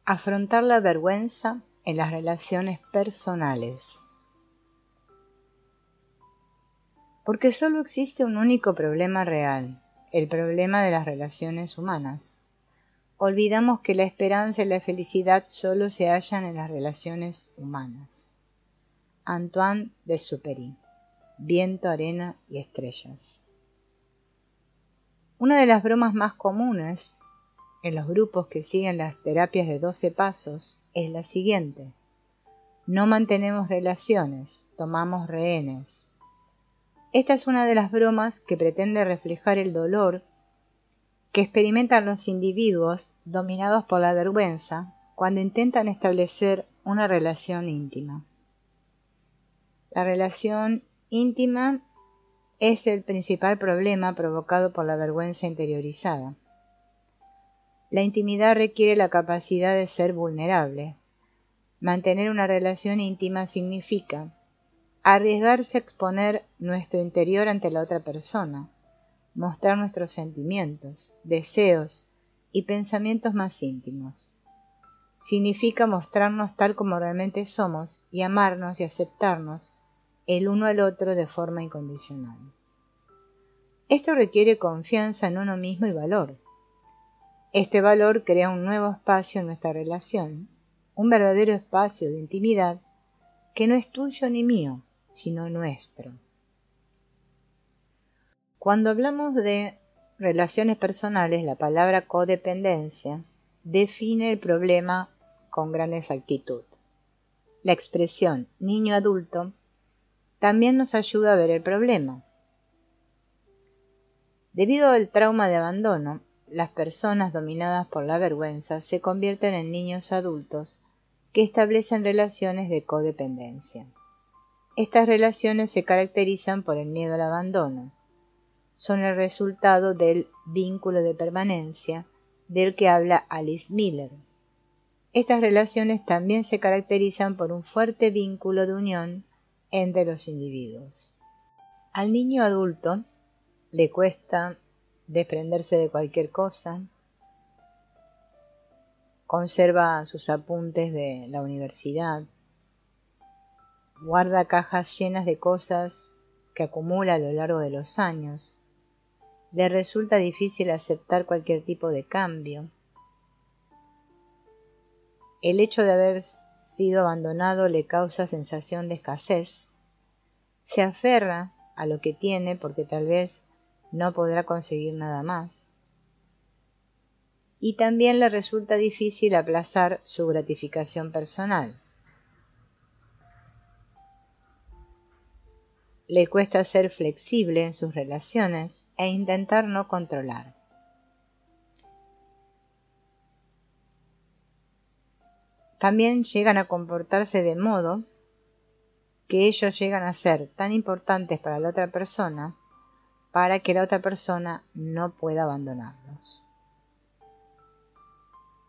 Afrontar la vergüenza en las relaciones personales. Porque solo existe un único problema real, el problema de las relaciones humanas. Olvidamos que la esperanza y la felicidad solo se hallan en las relaciones humanas. Antoine de Exupéry, Viento, arena y estrellas. Una de las bromas más comunes en los grupos que siguen las terapias de 12 pasos es la siguiente: no mantenemos relaciones, tomamos rehenes. Esta es una de las bromas que pretende reflejar el dolor que experimentan los individuos dominados por la vergüenza cuando intentan establecer una relación íntima. La relación íntima es el principal problema provocado por la vergüenza interiorizada. La intimidad requiere la capacidad de ser vulnerable. Mantener una relación íntima significa arriesgarse a exponer nuestro interior ante la otra persona, mostrar nuestros sentimientos, deseos y pensamientos más íntimos. Significa mostrarnos tal como realmente somos y amarnos y aceptarnos el uno al otro de forma incondicional. Esto requiere confianza en uno mismo y valor. Este valor crea un nuevo espacio en nuestra relación, un verdadero espacio de intimidad que no es tuyo ni mío, sino nuestro. Cuando hablamos de relaciones personales, la palabra codependencia define el problema con gran exactitud. La expresión niño-adulto también nos ayuda a ver el problema. Debido al trauma de abandono, las personas dominadas por la vergüenza se convierten en niños adultos que establecen relaciones de codependencia. Estas relaciones se caracterizan por el miedo al abandono. Son el resultado del vínculo de permanencia del que habla Alice Miller. Estas relaciones también se caracterizan por un fuerte vínculo de unión entre los individuos. Al niño adulto le cuesta desprenderse de cualquier cosa, conserva sus apuntes de la universidad, guarda cajas llenas de cosas que acumula a lo largo de los años, le resulta difícil aceptar cualquier tipo de cambio. El hecho de haber sido abandonado le causa sensación de escasez, se aferra a lo que tiene porque tal vez no podrá conseguir nada más. Y también le resulta difícil aplazar su gratificación personal. Le cuesta ser flexible en sus relaciones e intentar no controlar. También llegan a comportarse de modo que ellos llegan a ser tan importantes para la otra persona para que la otra persona no pueda abandonarlos.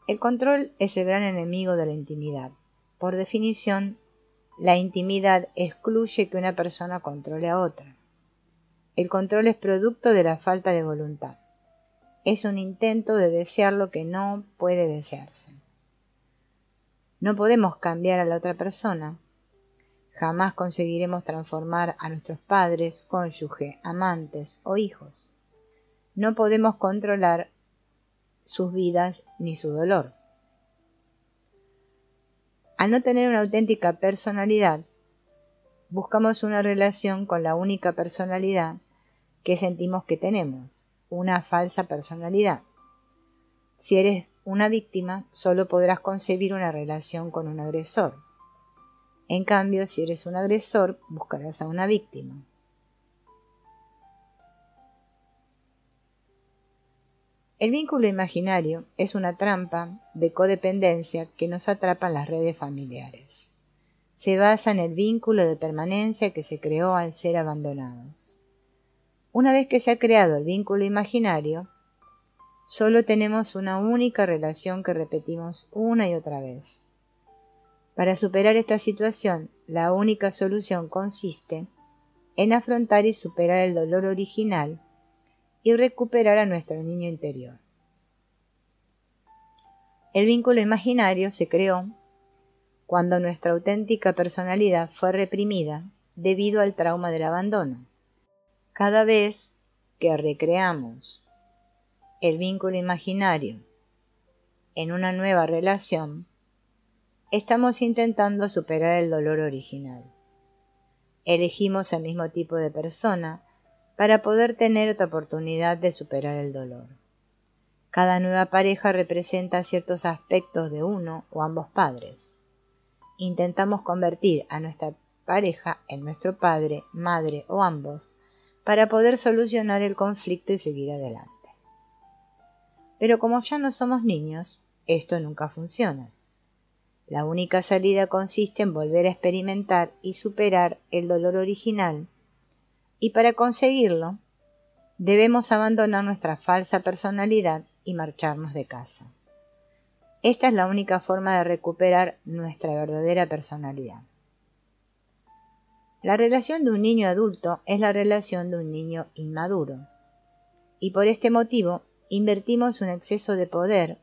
El control es el gran enemigo de la intimidad. Por definición, la intimidad excluye que una persona controle a otra. El control es producto de la falta de voluntad. Es un intento de desear lo que no puede desearse. No podemos cambiar a la otra persona. Jamás conseguiremos transformar a nuestros padres, cónyuge, amantes o hijos. No podemos controlar sus vidas ni su dolor. Al no tener una auténtica personalidad, buscamos una relación con la única personalidad que sentimos que tenemos, una falsa personalidad. Si eres una víctima, solo podrás concebir una relación con un agresor. En cambio, si eres un agresor, buscarás a una víctima. El vínculo imaginario es una trampa de codependencia que nos atrapa en las redes familiares. Se basa en el vínculo de permanencia que se creó al ser abandonados. Una vez que se ha creado el vínculo imaginario, solo tenemos una única relación que repetimos una y otra vez. Para superar esta situación, la única solución consiste en afrontar y superar el dolor original y recuperar a nuestro niño interior. El vínculo imaginario se creó cuando nuestra auténtica personalidad fue reprimida debido al trauma del abandono. Cada vez que recreamos el vínculo imaginario en una nueva relación, estamos intentando superar el dolor original. Elegimos el mismo tipo de persona para poder tener otra oportunidad de superar el dolor. Cada nueva pareja representa ciertos aspectos de uno o ambos padres. Intentamos convertir a nuestra pareja en nuestro padre, madre o ambos para poder solucionar el conflicto y seguir adelante. Pero como ya no somos niños, esto nunca funciona. La única salida consiste en volver a experimentar y superar el dolor original, y para conseguirlo, debemos abandonar nuestra falsa personalidad y marcharnos de casa. Esta es la única forma de recuperar nuestra verdadera personalidad. La relación de un niño adulto es la relación de un niño inmaduro, y por este motivo invertimos un exceso de poder,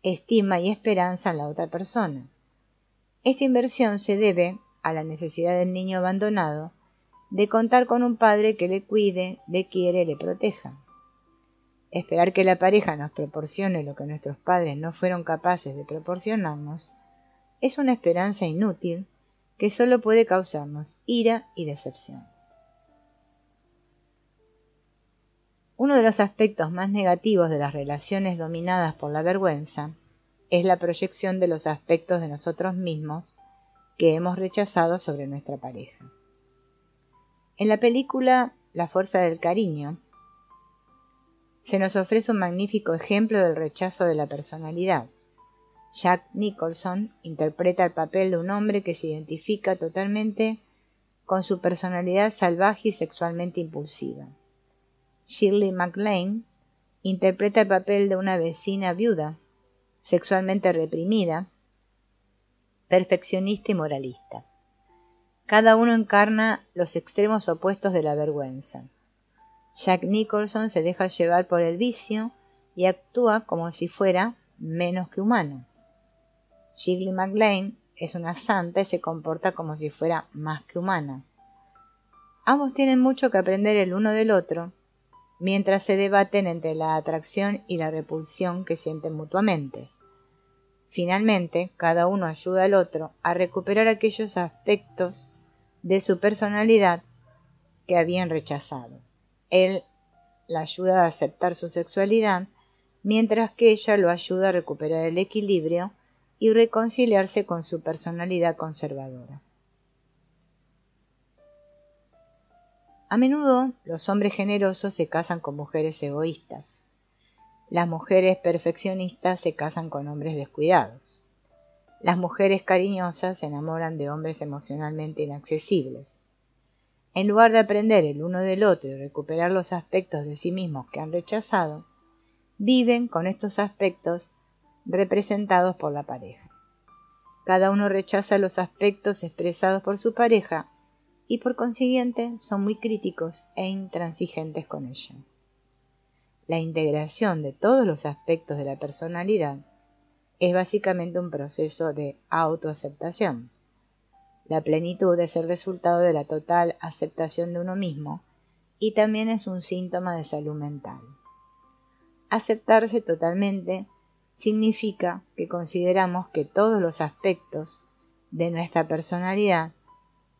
estima y esperanza en la otra persona. Esta inversión se debe a la necesidad del niño abandonado de contar con un padre que le cuide, le quiere, le proteja. Esperar que la pareja nos proporcione lo que nuestros padres no fueron capaces de proporcionarnos es una esperanza inútil que solo puede causarnos ira y decepción. Uno de los aspectos más negativos de las relaciones dominadas por la vergüenza es la proyección de los aspectos de nosotros mismos que hemos rechazado sobre nuestra pareja. En la película La fuerza del cariño, se nos ofrece un magnífico ejemplo del rechazo de la personalidad. Jack Nicholson interpreta el papel de un hombre que se identifica totalmente con su personalidad salvaje y sexualmente impulsiva. Shirley MacLaine interpreta el papel de una vecina viuda, sexualmente reprimida, perfeccionista y moralista. Cada uno encarna los extremos opuestos de la vergüenza. Jack Nicholson se deja llevar por el vicio y actúa como si fuera menos que humano. Shirley MacLaine es una santa y se comporta como si fuera más que humana. Ambos tienen mucho que aprender el uno del otro, mientras se debaten entre la atracción y la repulsión que sienten mutuamente. Finalmente, cada uno ayuda al otro a recuperar aquellos aspectos de su personalidad que habían rechazado. Él la ayuda a aceptar su sexualidad, mientras que ella lo ayuda a recuperar el equilibrio y reconciliarse con su personalidad conservadora. A menudo, los hombres generosos se casan con mujeres egoístas. Las mujeres perfeccionistas se casan con hombres descuidados. Las mujeres cariñosas se enamoran de hombres emocionalmente inaccesibles. En lugar de aprender el uno del otro y recuperar los aspectos de sí mismos que han rechazado, viven con estos aspectos representados por la pareja. Cada uno rechaza los aspectos expresados por su pareja y por consiguiente son muy críticos e intransigentes con ella. La integración de todos los aspectos de la personalidad es básicamente un proceso de autoaceptación. La plenitud es el resultado de la total aceptación de uno mismo y también es un síntoma de salud mental. Aceptarse totalmente significa que consideramos que todos los aspectos de nuestra personalidad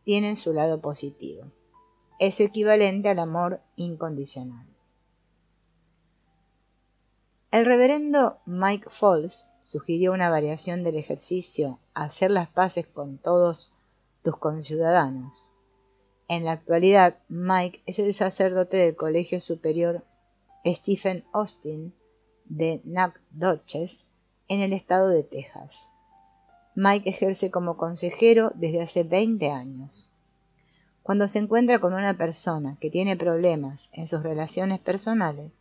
tienen su lado positivo. Es equivalente al amor incondicional. El reverendo Mike Falls sugirió una variación del ejercicio hacer las paces con todos tus conciudadanos. En la actualidad, Mike es el sacerdote del Colegio Superior Stephen Austin de Nacogdoches, en el estado de Texas. Mike ejerce como consejero desde hace 20 años. Cuando se encuentra con una persona que tiene problemas en sus relaciones personales,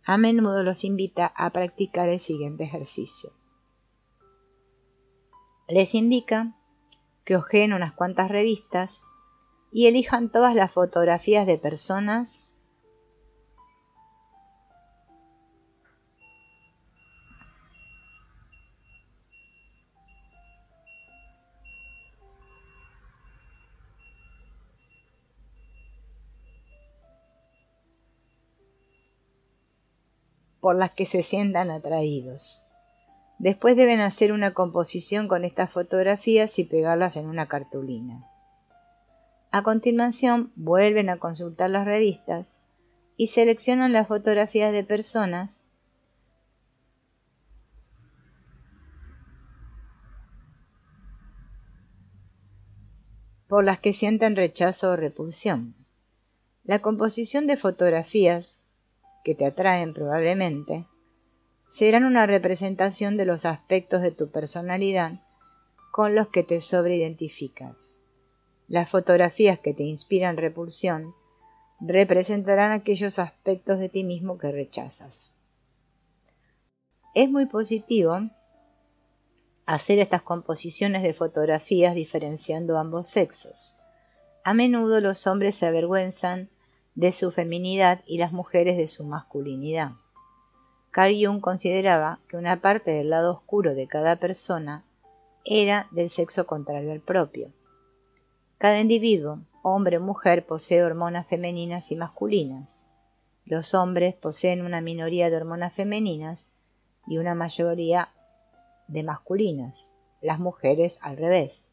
a menudo los invita a practicar el siguiente ejercicio. Les indica que hojeen unas cuantas revistas y elijan todas las fotografías de personas por las que se sientan atraídos. Después deben hacer una composición con estas fotografías y pegarlas en una cartulina. A continuación, vuelven a consultar las revistas y seleccionan las fotografías de personas por las que sienten rechazo o repulsión. La composición de fotografías que te atraen probablemente serán una representación de los aspectos de tu personalidad con los que te sobreidentificas. Las fotografías que te inspiran repulsión representarán aquellos aspectos de ti mismo que rechazas. Es muy positivo hacer estas composiciones de fotografías diferenciando ambos sexos. A menudo los hombres se avergüenzan de su feminidad y las mujeres de su masculinidad. Carl Jung consideraba que una parte del lado oscuro de cada persona era del sexo contrario al propio. Cada individuo, hombre o mujer, posee hormonas femeninas y masculinas. Los hombres poseen una minoría de hormonas femeninas y una mayoría de masculinas, las mujeres al revés.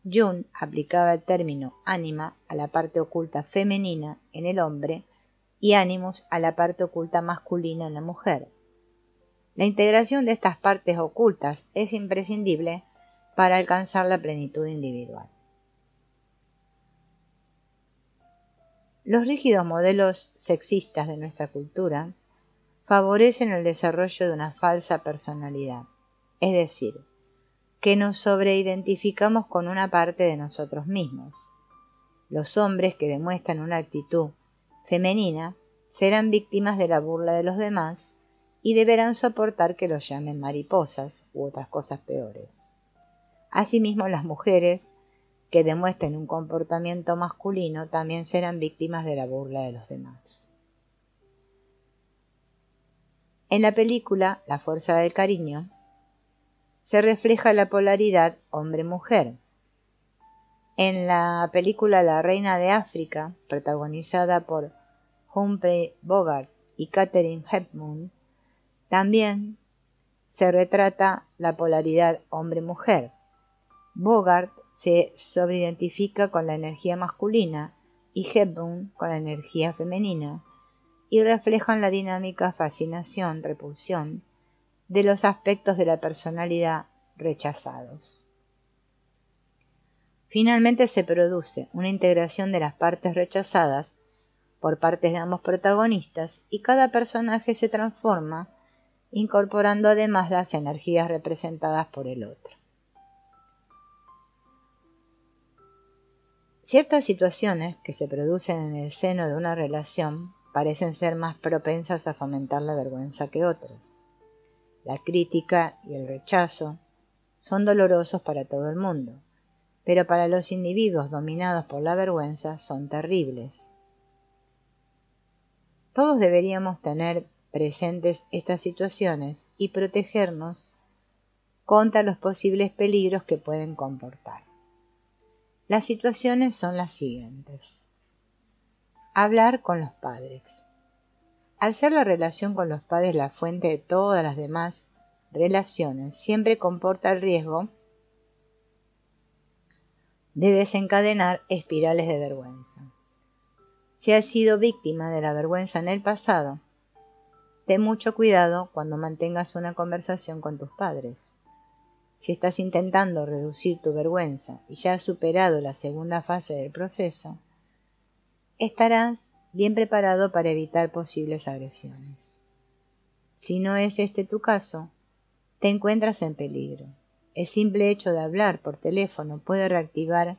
Jung aplicaba el término ánima a la parte oculta femenina en el hombre y ánimos a la parte oculta masculina en la mujer. La integración de estas partes ocultas es imprescindible para alcanzar la plenitud individual. Los rígidos modelos sexistas de nuestra cultura favorecen el desarrollo de una falsa personalidad, es decir, que nos sobreidentificamos con una parte de nosotros mismos. Los hombres que demuestran una actitud femenina serán víctimas de la burla de los demás y deberán soportar que los llamen mariposas u otras cosas peores. Asimismo, las mujeres que demuestren un comportamiento masculino también serán víctimas de la burla de los demás. En la película La fuerza del cariño se refleja la polaridad hombre-mujer. En la película La reina de África, protagonizada por Humphrey Bogart y Katharine Hepburn, también se retrata la polaridad hombre-mujer. Bogart se sobreidentifica con la energía masculina y Hepburn con la energía femenina y reflejan la dinámica fascinación-repulsión de los aspectos de la personalidad rechazados. Finalmente se produce una integración de las partes rechazadas por partes de ambos protagonistas y cada personaje se transforma incorporando además las energías representadas por el otro. Ciertas situaciones que se producen en el seno de una relación parecen ser más propensas a fomentar la vergüenza que otras. La crítica y el rechazo son dolorosos para todo el mundo, pero para los individuos dominados por la vergüenza son terribles. Todos deberíamos tener presentes estas situaciones y protegernos contra los posibles peligros que pueden comportar. Las situaciones son las siguientes. Hablar con los padres. Al ser la relación con los padres la fuente de todas las demás relaciones, siempre comporta el riesgo de desencadenar espirales de vergüenza. Si has sido víctima de la vergüenza en el pasado, ten mucho cuidado cuando mantengas una conversación con tus padres. Si estás intentando reducir tu vergüenza y ya has superado la segunda fase del proceso, estarás bien preparado para evitar posibles agresiones. Si no es este tu caso, te encuentras en peligro. El simple hecho de hablar por teléfono puede reactivar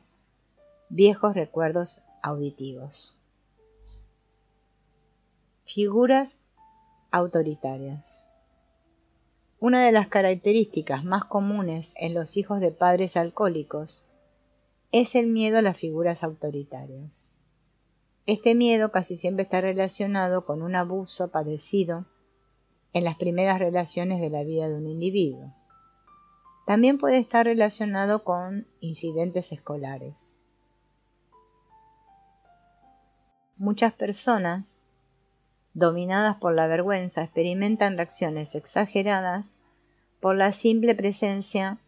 viejos recuerdos auditivos. Figuras autoritarias. Una de las características más comunes en los hijos de padres alcohólicos es el miedo a las figuras autoritarias. Este miedo casi siempre está relacionado con un abuso padecido en las primeras relaciones de la vida de un individuo. También puede estar relacionado con incidentes escolares. Muchas personas dominadas por la vergüenza, experimentan reacciones exageradas por la simple presencia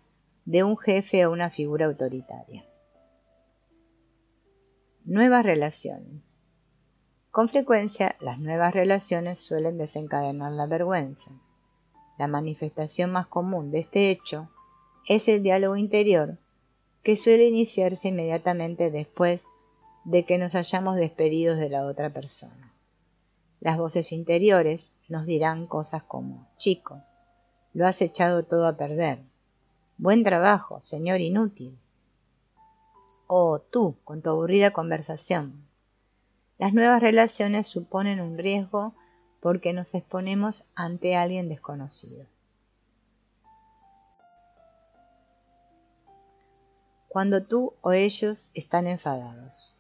de un jefe o una figura autoritaria. Nuevas relaciones. Con frecuencia, las nuevas relaciones suelen desencadenar la vergüenza. La manifestación más común de este hecho es el diálogo interior, que suele iniciarse inmediatamente después de que nos hayamos despedido de la otra persona. Las voces interiores nos dirán cosas como: chico, lo has echado todo a perder. Buen trabajo, señor inútil. O tú, con tu aburrida conversación. Las nuevas relaciones suponen un riesgo porque nos exponemos ante alguien desconocido. Cuando tú o ellos están enfadados.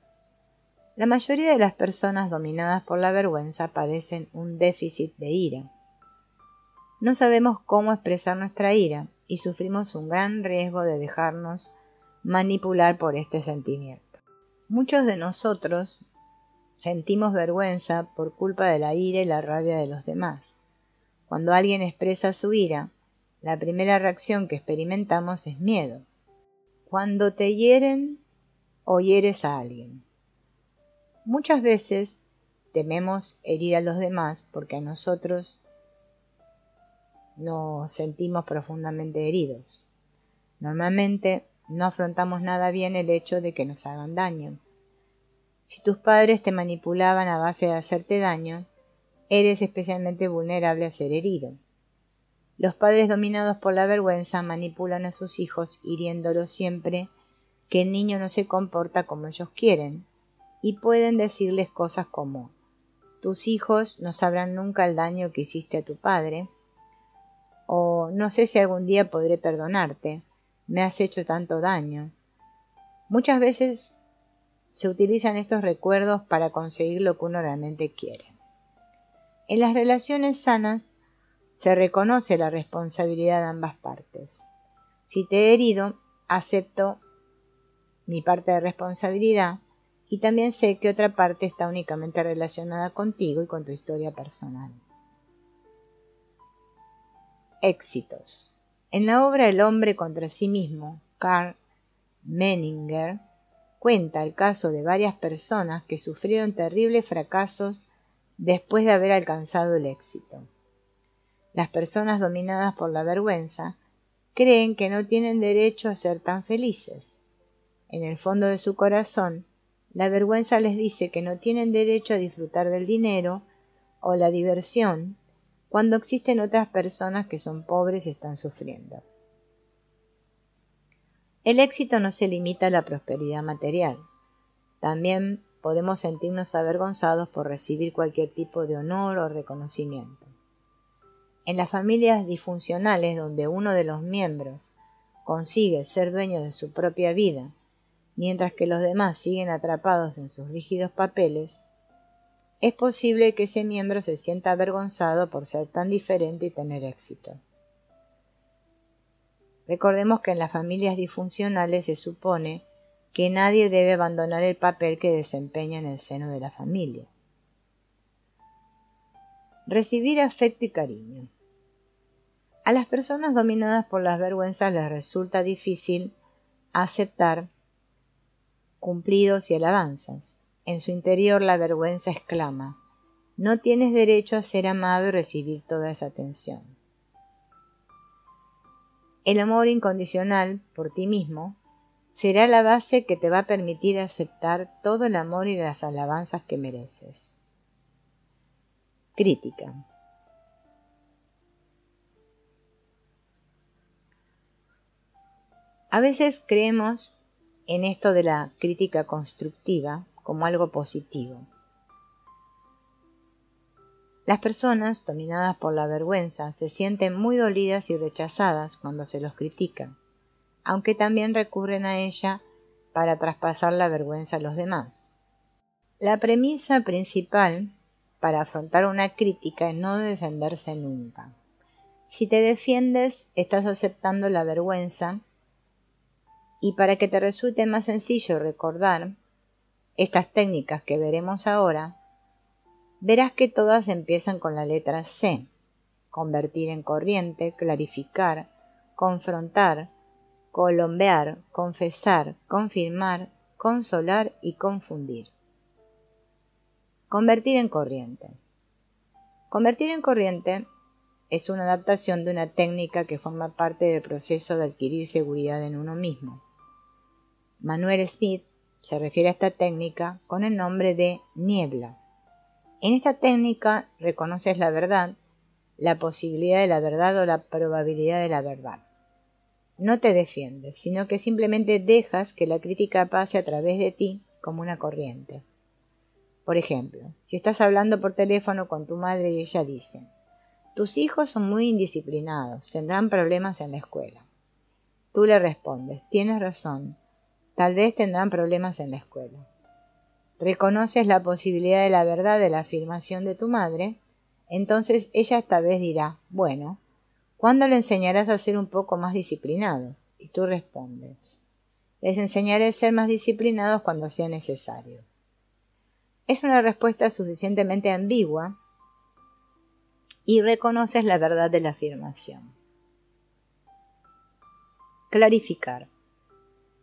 La mayoría de las personas dominadas por la vergüenza padecen un déficit de ira. No sabemos cómo expresar nuestra ira y sufrimos un gran riesgo de dejarnos manipular por este sentimiento. Muchos de nosotros sentimos vergüenza por culpa de la ira y la rabia de los demás. Cuando alguien expresa su ira, la primera reacción que experimentamos es miedo. Cuando te hieren o hieres a alguien. Muchas veces tememos herir a los demás porque a nosotros nos sentimos profundamente heridos. Normalmente no afrontamos nada bien el hecho de que nos hagan daño. Si tus padres te manipulaban a base de hacerte daño, eres especialmente vulnerable a ser herido. Los padres dominados por la vergüenza manipulan a sus hijos hiriéndolos siempre que el niño no se comporta como ellos quieren, y pueden decirles cosas como: tus hijos no sabrán nunca el daño que hiciste a tu padre, o no sé si algún día podré perdonarte, me has hecho tanto daño. Muchas veces se utilizan estos recuerdos para conseguir lo que uno realmente quiere. En las relaciones sanas se reconoce la responsabilidad de ambas partes. Si te he herido, acepto mi parte de responsabilidad y también sé que otra parte está únicamente relacionada contigo y con tu historia personal. Éxitos. En la obra El hombre contra sí mismo, Karl Menninger cuenta el caso de varias personas que sufrieron terribles fracasos después de haber alcanzado el éxito. Las personas dominadas por la vergüenza creen que no tienen derecho a ser tan felices. En el fondo de su corazón, la vergüenza les dice que no tienen derecho a disfrutar del dinero o la diversión cuando existen otras personas que son pobres y están sufriendo. El éxito no se limita a la prosperidad material. También podemos sentirnos avergonzados por recibir cualquier tipo de honor o reconocimiento. En las familias disfuncionales donde uno de los miembros consigue ser dueño de su propia vida, mientras que los demás siguen atrapados en sus rígidos papeles, es posible que ese miembro se sienta avergonzado por ser tan diferente y tener éxito. Recordemos que en las familias disfuncionales se supone que nadie debe abandonar el papel que desempeña en el seno de la familia. Recibir afecto y cariño. A las personas dominadas por las vergüenzas les resulta difícil aceptar cumplidos y alabanzas. En su interior la vergüenza exclama: no tienes derecho a ser amado y recibir toda esa atención. El amor incondicional por ti mismo será la base que te va a permitir aceptar todo el amor y las alabanzas que mereces. Crítica. A veces creemos en esto de la crítica constructiva como algo positivo. Las personas dominadas por la vergüenza se sienten muy dolidas y rechazadas cuando se los critica, aunque también recurren a ella para traspasar la vergüenza a los demás. La premisa principal para afrontar una crítica es no defenderse nunca. Si te defiendes, estás aceptando la vergüenza, y para que te resulte más sencillo recordar estas técnicas que veremos ahora, verás que todas empiezan con la letra C. Convertir en corriente, clarificar, confrontar, colombear, confesar, confirmar, consolar y confundir. Convertir en corriente. Convertir en corriente es una adaptación de una técnica que forma parte del proceso de adquirir seguridad en uno mismo. Manuel Smith se refiere a esta técnica con el nombre de niebla. En esta técnica reconoces la verdad, la posibilidad de la verdad o la probabilidad de la verdad. No te defiendes, sino que simplemente dejas que la crítica pase a través de ti como una corriente. Por ejemplo, si estás hablando por teléfono con tu madre y ella dice: tus hijos son muy indisciplinados, tendrán problemas en la escuela. Tú le respondes: tienes razón, tal vez tendrán problemas en la escuela. Reconoces la posibilidad de la verdad de la afirmación de tu madre, entonces ella esta vez dirá: bueno, ¿cuándo le enseñarás a ser un poco más disciplinados? Y tú respondes: les enseñaré a ser más disciplinados cuando sea necesario. Es una respuesta suficientemente ambigua y reconoces la verdad de la afirmación. Clarificar.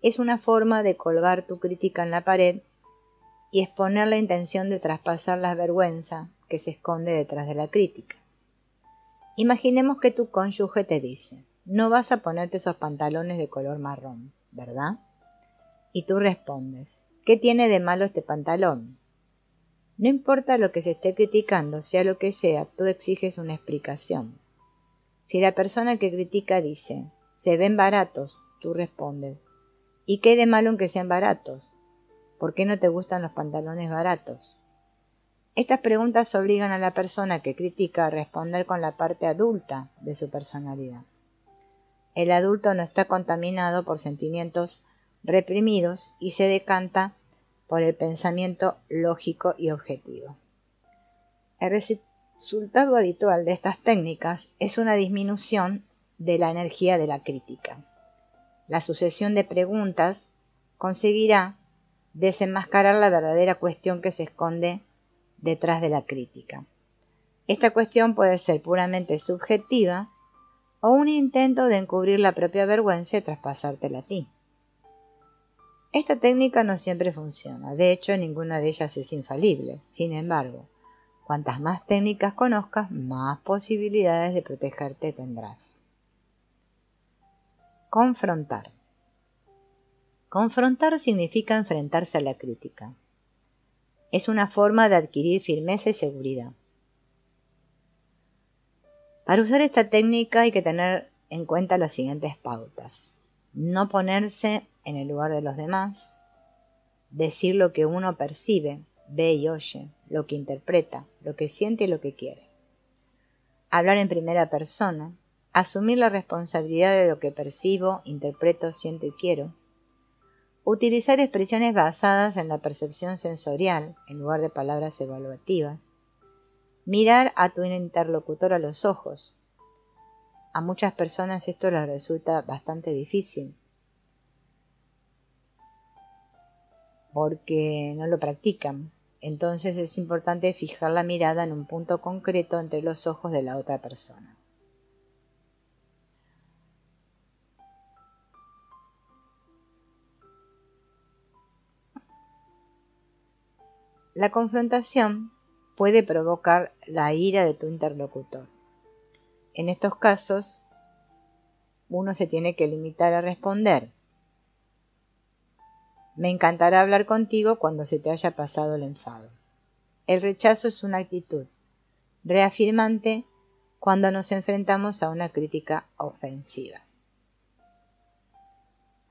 Es una forma de colgar tu crítica en la pared y exponer la intención de traspasar la vergüenza que se esconde detrás de la crítica. Imaginemos que tu cónyuge te dice: no vas a ponerte esos pantalones de color marrón, ¿verdad? Y tú respondes: ¿qué tiene de malo este pantalón? No importa lo que se esté criticando, sea lo que sea, tú exiges una explicación. Si la persona que critica dice: se ven baratos, tú respondes: ¿y qué hay de malo en que sean baratos? ¿Por qué no te gustan los pantalones baratos? Estas preguntas obligan a la persona que critica a responder con la parte adulta de su personalidad. El adulto no está contaminado por sentimientos reprimidos y se decanta por el pensamiento lógico y objetivo. El resultado habitual de estas técnicas es una disminución de la energía de la crítica. La sucesión de preguntas conseguirá desenmascarar la verdadera cuestión que se esconde detrás de la crítica. Esta cuestión puede ser puramente subjetiva o un intento de encubrir la propia vergüenza y traspasártela a ti. Esta técnica no siempre funciona, de hecho ninguna de ellas es infalible. Sin embargo, cuantas más técnicas conozcas, más posibilidades de protegerte tendrás. Confrontar. Confrontar significa enfrentarse a la crítica. Es una forma de adquirir firmeza y seguridad. Para usar esta técnica hay que tener en cuenta las siguientes pautas: no ponerse en el lugar de los demás, decir lo que uno percibe, ve y oye, lo que interpreta, lo que siente y lo que quiere. Hablar en primera persona, asumir la responsabilidad de lo que percibo, interpreto, siento y quiero. Utilizar expresiones basadas en la percepción sensorial en lugar de palabras evaluativas. Mirar a tu interlocutor a los ojos. A muchas personas esto les resulta bastante difícil porque no lo practican. Entonces es importante fijar la mirada en un punto concreto entre los ojos de la otra persona. La confrontación puede provocar la ira de tu interlocutor. En estos casos, uno se tiene que limitar a responder: me encantará hablar contigo cuando se te haya pasado el enfado. El rechazo es una actitud reafirmante cuando nos enfrentamos a una crítica ofensiva.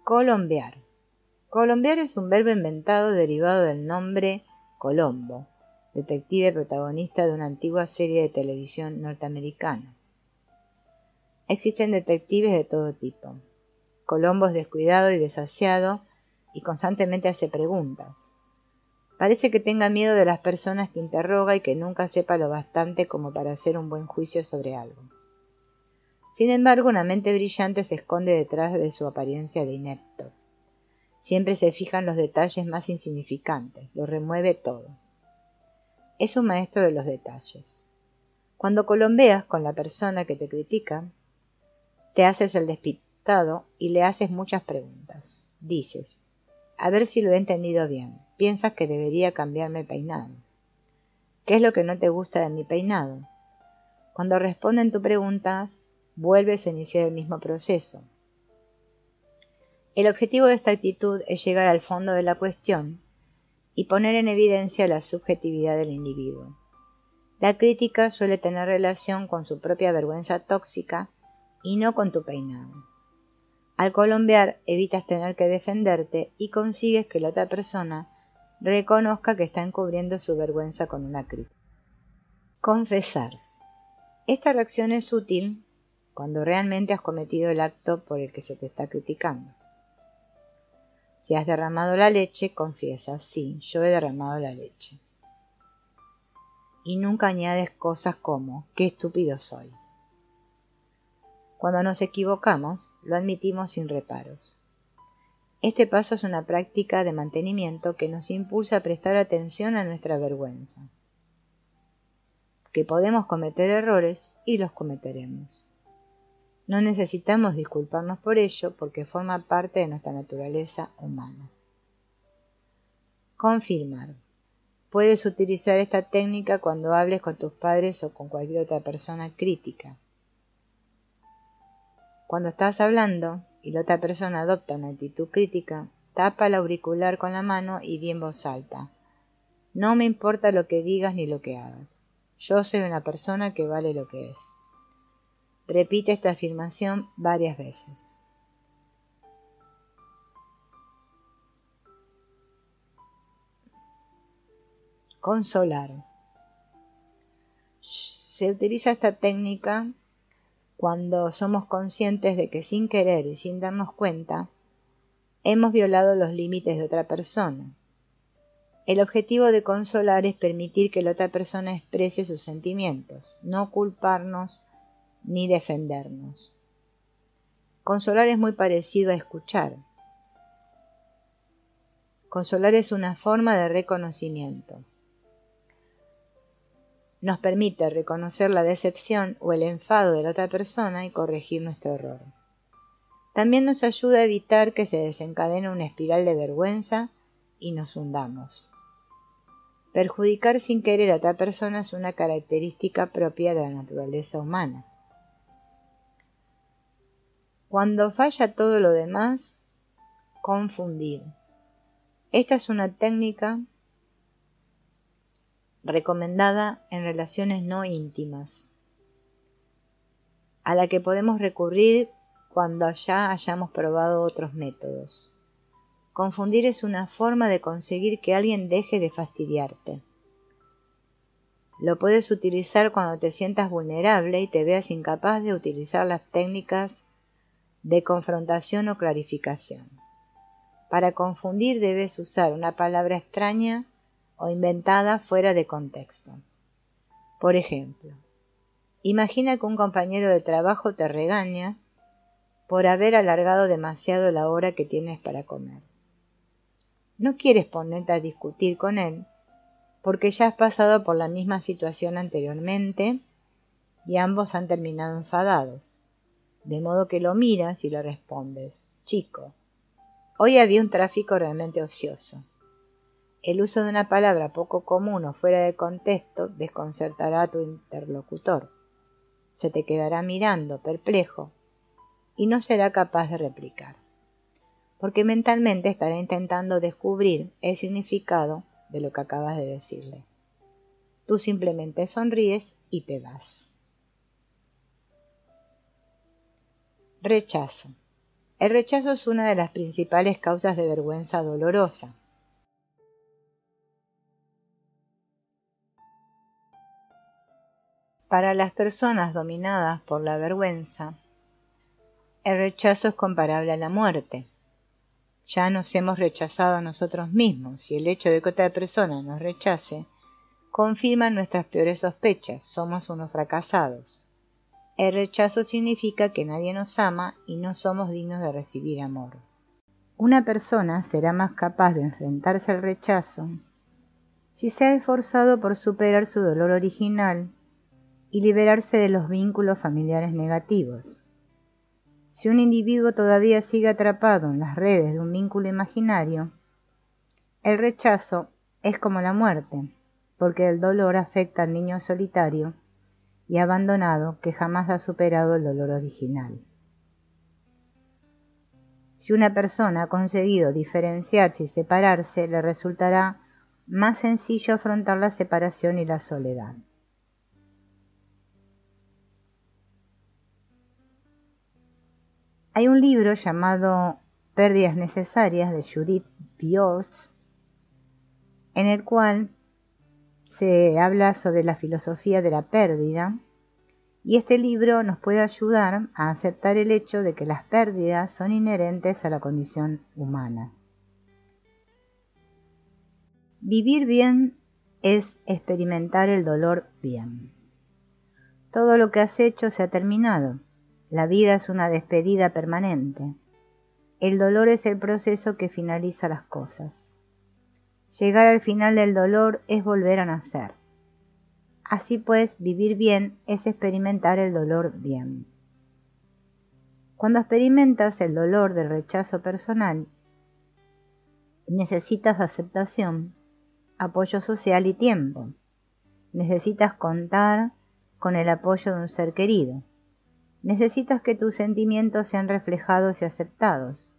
Colombear. Colombear es un verbo inventado derivado del nombre Colombo, detective protagonista de una antigua serie de televisión norteamericana. Existen detectives de todo tipo. Colombo es descuidado y desasiado y constantemente hace preguntas. Parece que tenga miedo de las personas que interroga y que nunca sepa lo bastante como para hacer un buen juicio sobre algo. Sin embargo, una mente brillante se esconde detrás de su apariencia de inepto. Siempre se fija en los detalles más insignificantes, lo remueve todo. es un maestro de los detalles. Cuando colombeas con la persona que te critica, te haces el despistado y le haces muchas preguntas. Dices, a ver si lo he entendido bien. Piensas que debería cambiarme el peinado. ¿Qué es lo que no te gusta de mi peinado? Cuando responden tu pregunta, vuelves a iniciar el mismo proceso. El objetivo de esta actitud es llegar al fondo de la cuestión y poner en evidencia la subjetividad del individuo. La crítica suele tener relación con su propia vergüenza tóxica y no con tu peinado. Al colombear evitas tener que defenderte y consigues que la otra persona reconozca que está encubriendo su vergüenza con una crítica. Confesar. Esta reacción es útil cuando realmente has cometido el acto por el que se te está criticando. Si has derramado la leche, confiesas, sí, yo he derramado la leche. Y nunca añades cosas como, qué estúpido soy. Cuando nos equivocamos, lo admitimos sin reparos. Este paso es una práctica de mantenimiento que nos impulsa a prestar atención a nuestra vergüenza. Que podemos cometer errores y los cometeremos. No necesitamos disculparnos por ello porque forma parte de nuestra naturaleza humana. Confirmar. Puedes utilizar esta técnica cuando hables con tus padres o con cualquier otra persona crítica. Cuando estás hablando y la otra persona adopta una actitud crítica, tapa el auricular con la mano y di en voz alta. No me importa lo que digas ni lo que hagas. Yo soy una persona que vale lo que es. Repite esta afirmación varias veces. Consolar. Se utiliza esta técnica cuando somos conscientes de que sin querer y sin darnos cuenta, hemos violado los límites de otra persona. El objetivo de consolar es permitir que la otra persona exprese sus sentimientos, no culparnos ni defendernos. Consolar es muy parecido a escuchar. Consolar es una forma de reconocimiento. Nos permite reconocer la decepción o el enfado de la otra persona y corregir nuestro error. También nos ayuda a evitar que se desencadene una espiral de vergüenza y nos hundamos. Perjudicar sin querer a otra persona es una característica propia de la naturaleza humana. Cuando falla todo lo demás, confundir. Esta es una técnica recomendada en relaciones no íntimas, a la que podemos recurrir cuando ya hayamos probado otros métodos. Confundir es una forma de conseguir que alguien deje de fastidiarte. Lo puedes utilizar cuando te sientas vulnerable y te veas incapaz de utilizar las técnicas de confrontación o clarificación. Para confundir debes usar una palabra extraña o inventada fuera de contexto. Por ejemplo, imagina que un compañero de trabajo te regaña por haber alargado demasiado la hora que tienes para comer. No quieres ponerte a discutir con él porque ya has pasado por la misma situación anteriormente y ambos han terminado enfadados, de modo que lo miras y le respondes, chico, hoy había un tráfico realmente ocioso. El uso de una palabra poco común o fuera de contexto desconcertará a tu interlocutor. Se te quedará mirando, perplejo, y no será capaz de replicar, porque mentalmente estará intentando descubrir el significado de lo que acabas de decirle. Tú simplemente sonríes y te vas. Rechazo. El rechazo es una de las principales causas de vergüenza dolorosa. Para las personas dominadas por la vergüenza, el rechazo es comparable a la muerte. Ya nos hemos rechazado a nosotros mismos y el hecho de que otra persona nos rechace confirma nuestras peores sospechas, somos unos fracasados. El rechazo significa que nadie nos ama y no somos dignos de recibir amor. Una persona será más capaz de enfrentarse al rechazo si se ha esforzado por superar su dolor original y liberarse de los vínculos familiares negativos. Si un individuo todavía sigue atrapado en las redes de un vínculo imaginario, el rechazo es como la muerte, porque el dolor afecta al niño solitario y abandonado que jamás ha superado el dolor original. Si una persona ha conseguido diferenciarse y separarse, le resultará más sencillo afrontar la separación y la soledad. Hay un libro llamado Pérdidas Necesarias de Judith Biost, en el cual se habla sobre la filosofía de la pérdida, y este libro nos puede ayudar a aceptar el hecho de que las pérdidas son inherentes a la condición humana. Vivir bien es experimentar el dolor bien. Todo lo que has hecho se ha terminado. La vida es una despedida permanente. El dolor es el proceso que finaliza las cosas. Llegar al final del dolor es volver a nacer. Así pues, vivir bien es experimentar el dolor bien. Cuando experimentas el dolor del rechazo personal, necesitas aceptación, apoyo social y tiempo. Necesitas contar con el apoyo de un ser querido. Necesitas que tus sentimientos sean reflejados y aceptados.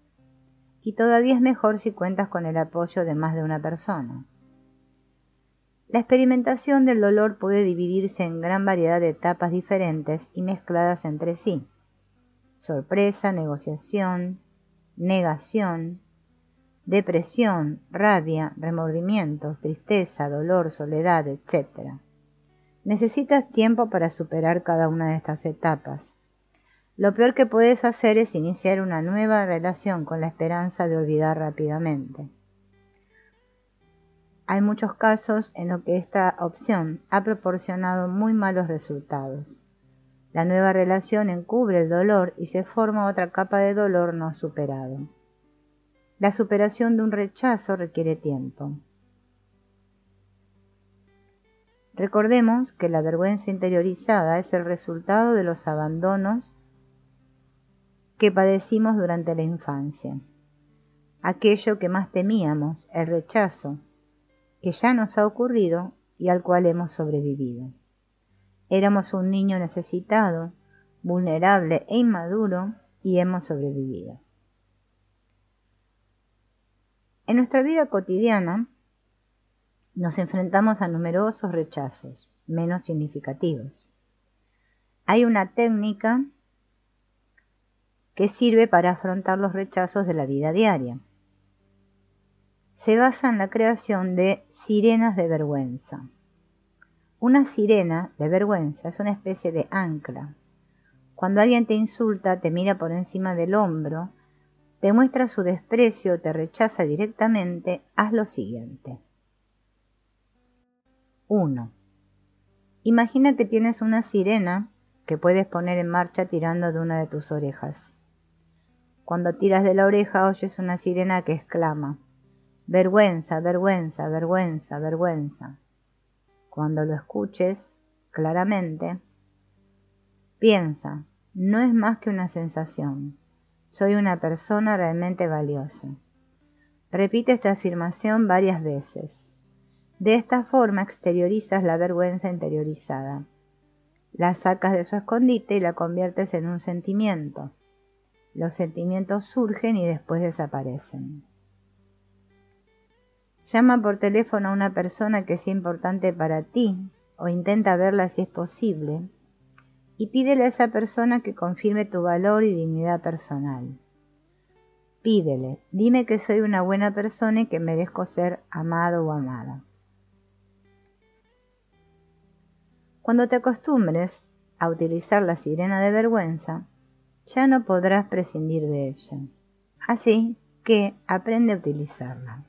Y todavía es mejor si cuentas con el apoyo de más de una persona. La experimentación del dolor puede dividirse en gran variedad de etapas diferentes y mezcladas entre sí. Sorpresa, negociación, negación, depresión, rabia, remordimientos, tristeza, dolor, soledad, etc. Necesitas tiempo para superar cada una de estas etapas. Lo peor que puedes hacer es iniciar una nueva relación con la esperanza de olvidar rápidamente. Hay muchos casos en los que esta opción ha proporcionado muy malos resultados. La nueva relación encubre el dolor y se forma otra capa de dolor no superado. La superación de un rechazo requiere tiempo. Recordemos que la vergüenza interiorizada es el resultado de los abandonos que padecimos durante la infancia. Aquello que más temíamos, el rechazo, que ya nos ha ocurrido y al cual hemos sobrevivido. Éramos un niño necesitado, vulnerable e inmaduro y hemos sobrevivido. En nuestra vida cotidiana nos enfrentamos a numerosos rechazos, menos significativos. Hay una técnica que sirve para afrontar los rechazos de la vida diaria. Se basa en la creación de sirenas de vergüenza. Una sirena de vergüenza es una especie de ancla. Cuando alguien te insulta, te mira por encima del hombro, te muestra su desprecio o te rechaza directamente, haz lo siguiente. 1. Imagina que tienes una sirena que puedes poner en marcha tirando de una de tus orejas. Cuando tiras de la oreja oyes una sirena que exclama: vergüenza, vergüenza, vergüenza, vergüenza. Cuando lo escuches claramente, piensa, no es más que una sensación. Soy una persona realmente valiosa. Repite esta afirmación varias veces. De esta forma exteriorizas la vergüenza interiorizada. La sacas de su escondite y la conviertes en un sentimiento. Los sentimientos surgen y después desaparecen. Llama por teléfono a una persona que sea importante para ti o intenta verla si es posible y pídele a esa persona que confirme tu valor y dignidad personal. Pídele, dime que soy una buena persona y que merezco ser amado o amada. Cuando te acostumbres a utilizar la sirena de vergüenza, ya no podrás prescindir de ella. Así que aprende a utilizarla.